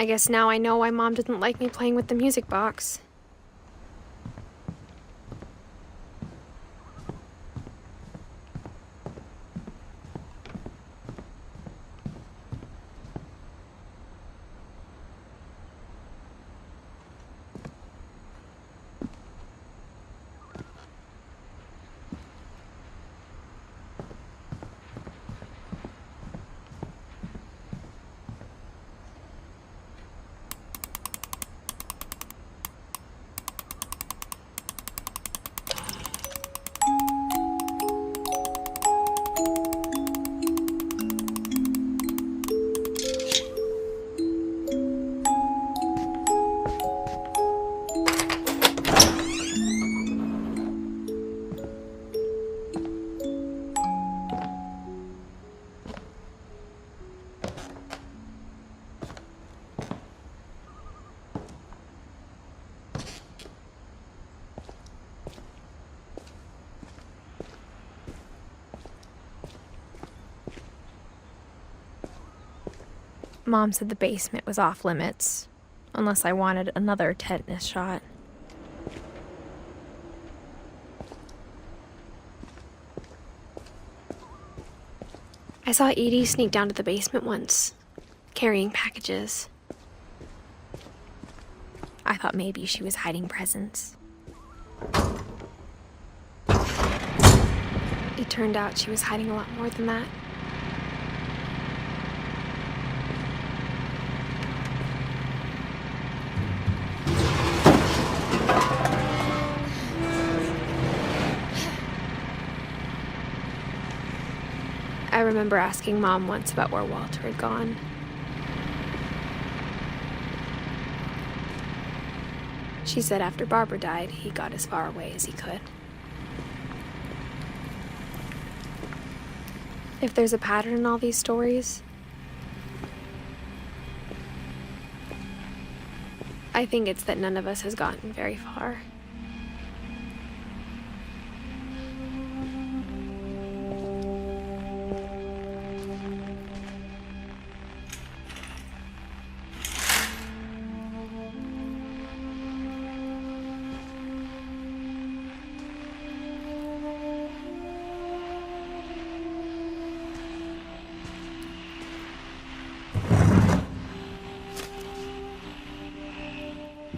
I guess now I know why Mom didn't like me playing with the music box. Mom said the basement was off limits, unless I wanted another tetanus shot. I saw Edie sneak down to the basement once, carrying packages. I thought maybe she was hiding presents. It turned out she was hiding a lot more than that. I remember asking Mom once about where Walter had gone. She said after Barbara died, he got as far away as he could. If there's a pattern in all these stories, I think it's that none of us has gotten very far.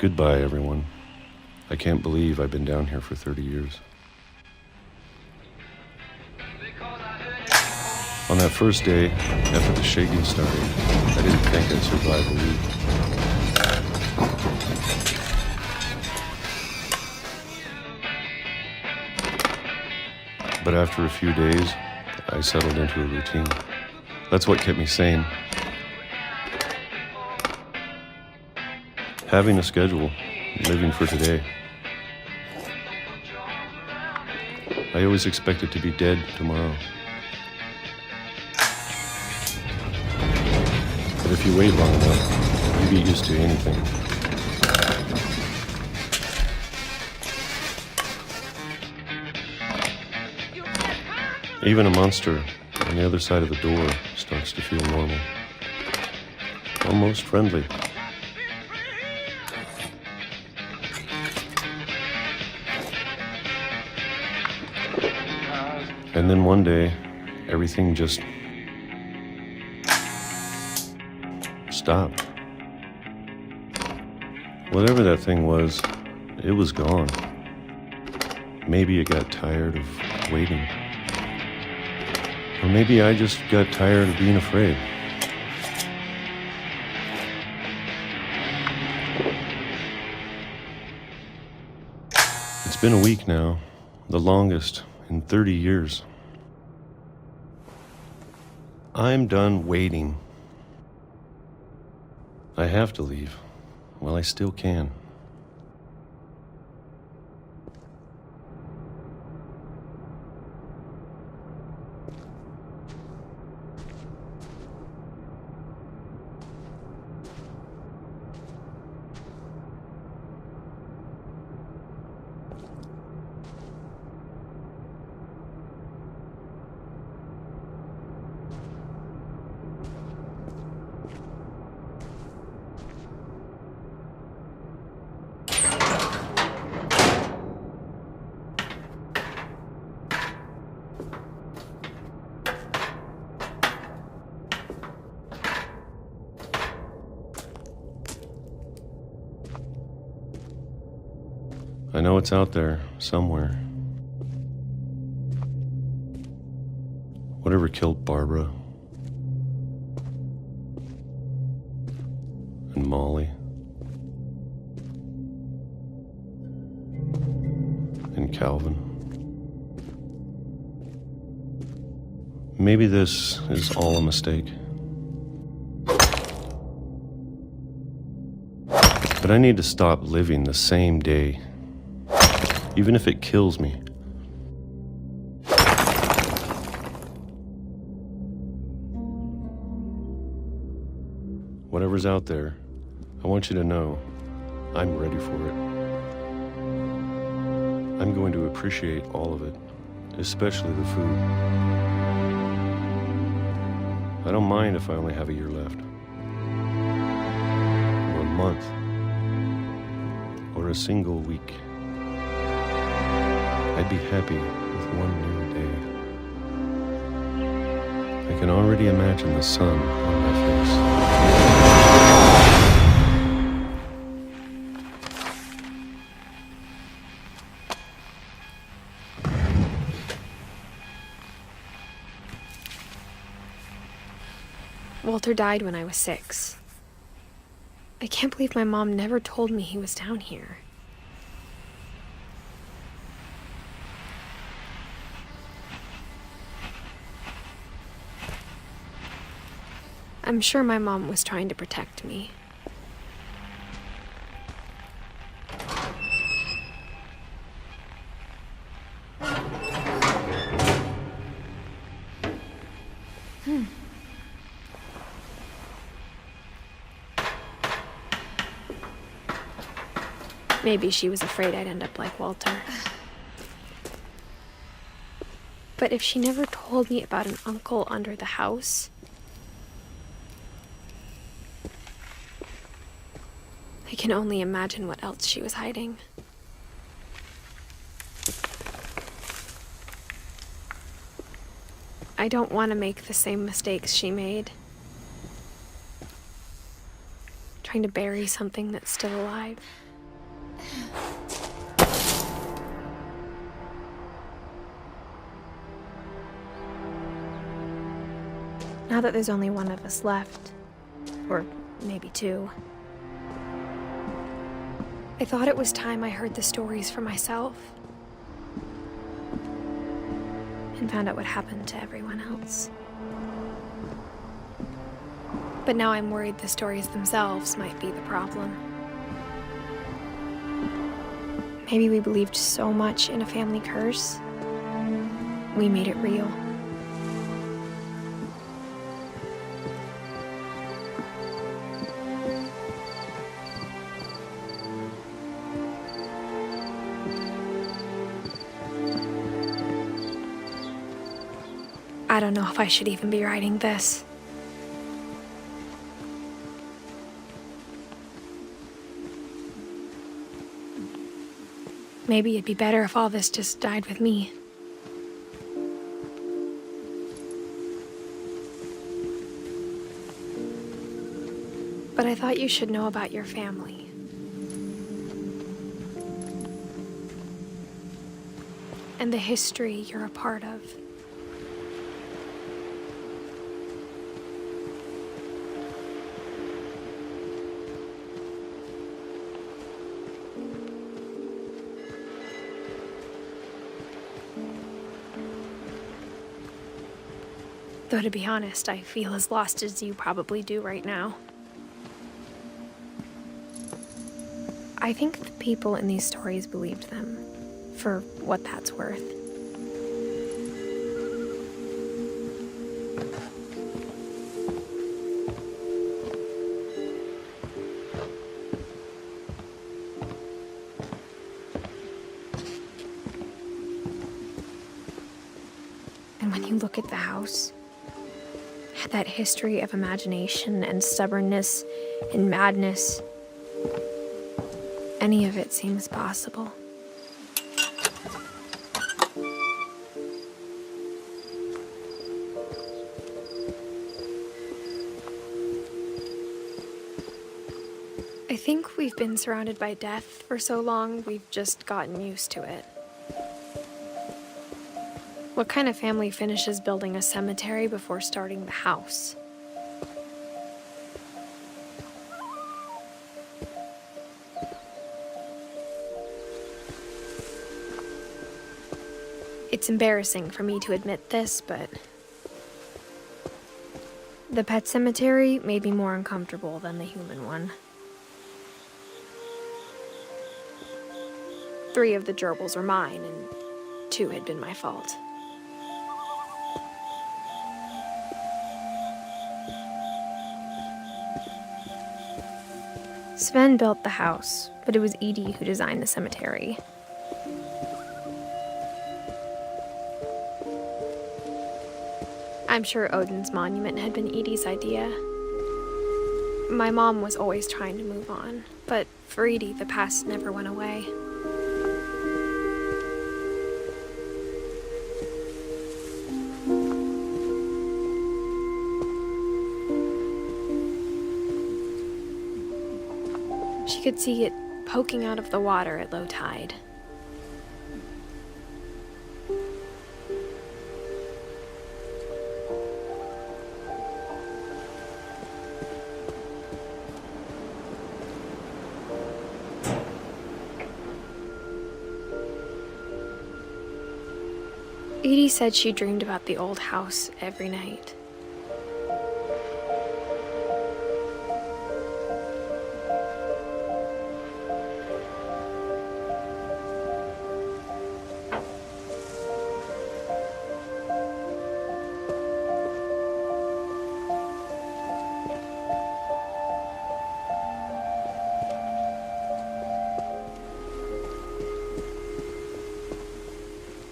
Goodbye, everyone. I can't believe I've been down here for 30 years. On that first day, after the shaking started, I didn't think I'd survive a week. But after a few days, I settled into a routine. That's what kept me sane. Having a schedule, living for today. I always expected to be dead tomorrow. But if you wait long enough, you get used to anything. Even a monster on the other side of the door starts to feel normal. Almost friendly. And then one day, everything just stopped. Whatever that thing was, it was gone. Maybe it got tired of waiting. Or maybe I just got tired of being afraid. It's been a week now, the longest in 30 years. I'm done waiting. I have to leave while I still can. I know it's out there, somewhere. Whatever killed Barbara and Molly and Calvin. Maybe this is all a mistake. But I need to stop living the same day, even if it kills me. Whatever's out there, I want you to know I'm ready for it. I'm going to appreciate all of it, especially the food. I don't mind if I only have a year left, or a month, or a single week. I'd be happy with one new day. I can already imagine the sun on my face. Walter died when I was 6. I can't believe my mom never told me he was down here. I'm sure my mom was trying to protect me. Maybe she was afraid I'd end up like Walter. But if she never told me about an uncle under the house, I can only imagine what else she was hiding. I don't want to make the same mistakes she made. Trying to bury something that's still alive. Now that there's only one of us left, or maybe 2, I thought it was time I heard the stories for myself and found out what happened to everyone else. But now I'm worried the stories themselves might be the problem. Maybe we believed so much in a family curse, we made it real. I don't know if I should even be writing this. Maybe it'd be better if all this just died with me. But I thought you should know about your family. And the history you're a part of. Though to be honest, I feel as lost as you probably do right now. I think the people in these stories believed them, for what that's worth. And when you look at the house, that history of imagination and stubbornness and madness, any of it seems possible. I think we've been surrounded by death for so long, we've just gotten used to it. What kind of family finishes building a cemetery before starting the house? It's embarrassing for me to admit this, but the pet cemetery made me more uncomfortable than the human one. 3 of the gerbils were mine, and 2 had been my fault. Sven built the house, but it was Edith who designed the cemetery. I'm sure Odin's monument had been Edie's idea. My mom was always trying to move on, but for Edie, the past never went away. She could see it poking out of the water at low tide. Edie said she dreamed about the old house every night.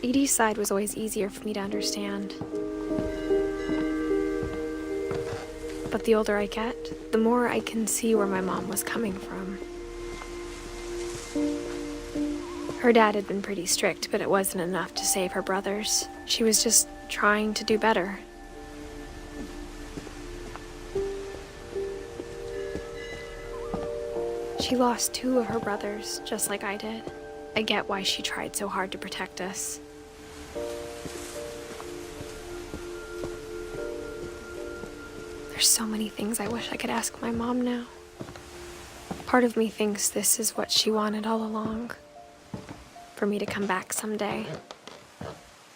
Edie's side was always easier for me to understand. But the older I get, the more I can see where my mom was coming from. Her dad had been pretty strict, but it wasn't enough to save her brothers. She was just trying to do better. She lost 2 of her brothers, just like I did. I get why she tried so hard to protect us. There's so many things I wish I could ask my mom now. Part of me thinks this is what she wanted all along. For me to come back someday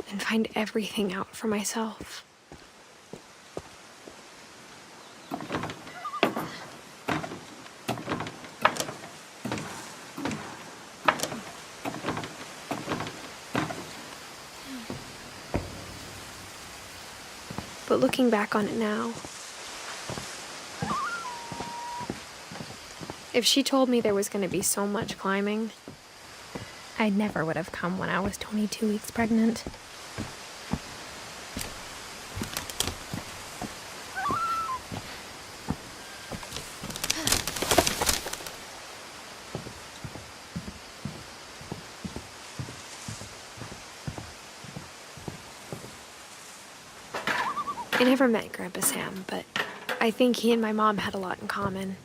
and find everything out for myself. But looking back on it now, if she told me there was going to be so much climbing, I never would have come when I was 22 weeks pregnant. I never met Grandpa Sam, but I think he and my mom had a lot in common.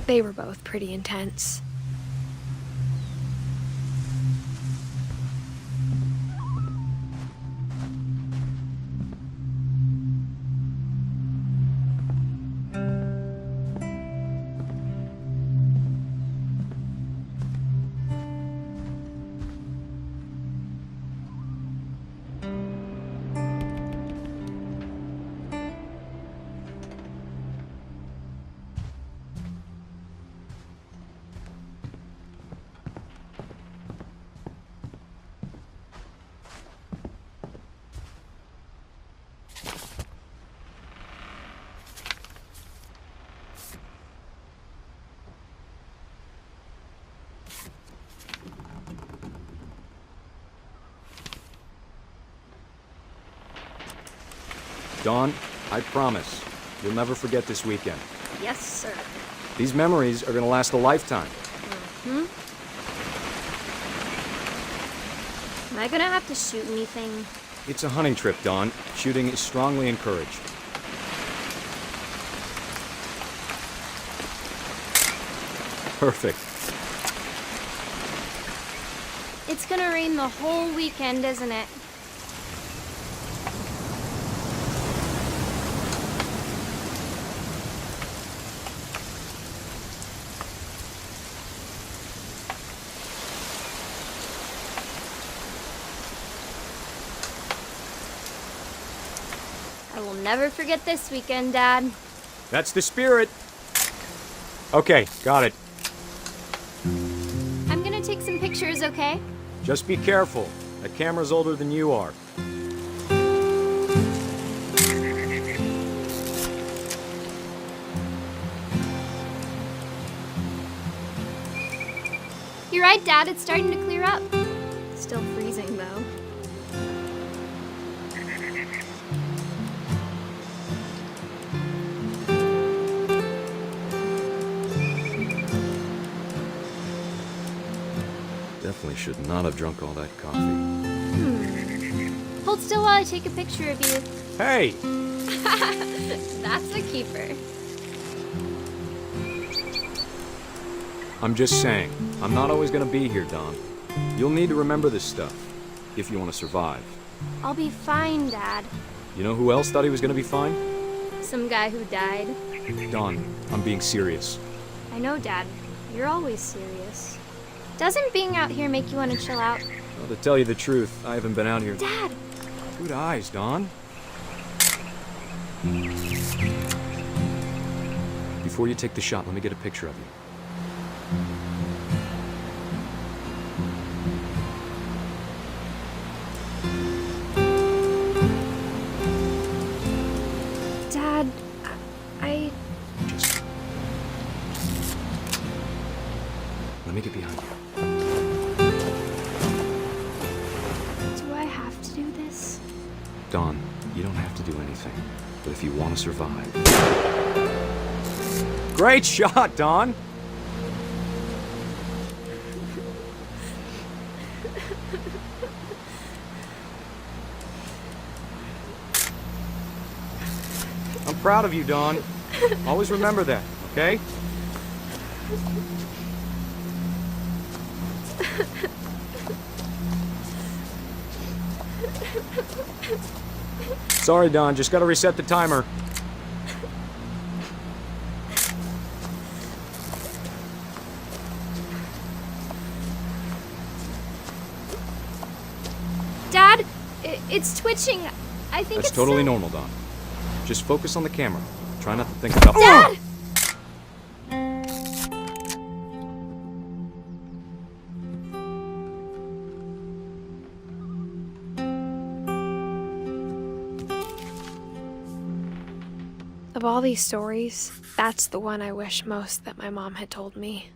They were both pretty intense. Dawn, I promise, you'll never forget this weekend. Yes, sir. These memories are gonna last a lifetime. Am I gonna have to shoot anything? It's a hunting trip, Dawn. Shooting is strongly encouraged. Perfect. It's gonna rain the whole weekend, isn't it? I will never forget this weekend, Dad. That's the spirit. Okay, got it. I'm gonna take some pictures, okay? Just be careful. That camera's older than you are. You're right, Dad. It's starting to clear up. Still freezing, though. Definitely should not have drunk all that coffee. Hold still while I take a picture of you. Hey! That's a keeper. I'm just saying, I'm not always gonna be here, Dawn. You'll need to remember this stuff, if you want to survive. I'll be fine, Dad. You know who else thought he was gonna be fine? Some guy who died. Dawn, I'm being serious. I know, Dad. You're always serious. Doesn't being out here make you want to chill out? Well, to tell you the truth, I haven't been out here. Dad! Good eyes, Dawn. Before you take the shot, let me get a picture of you. Dad, I... Just... Let me get behind you. Do I have to do this? Dawn, you don't have to do anything. But if you want to survive... Great shot, Dawn! I'm proud of you, Dawn. Always remember that, okay? Sorry, Dawn. Just gotta reset the timer. Dad, it's twitching. I think That's it's totally so- normal, Dawn. Just focus on the camera. Try not to think about... Dad! Of all these stories, that's the one I wish most that my mom had told me.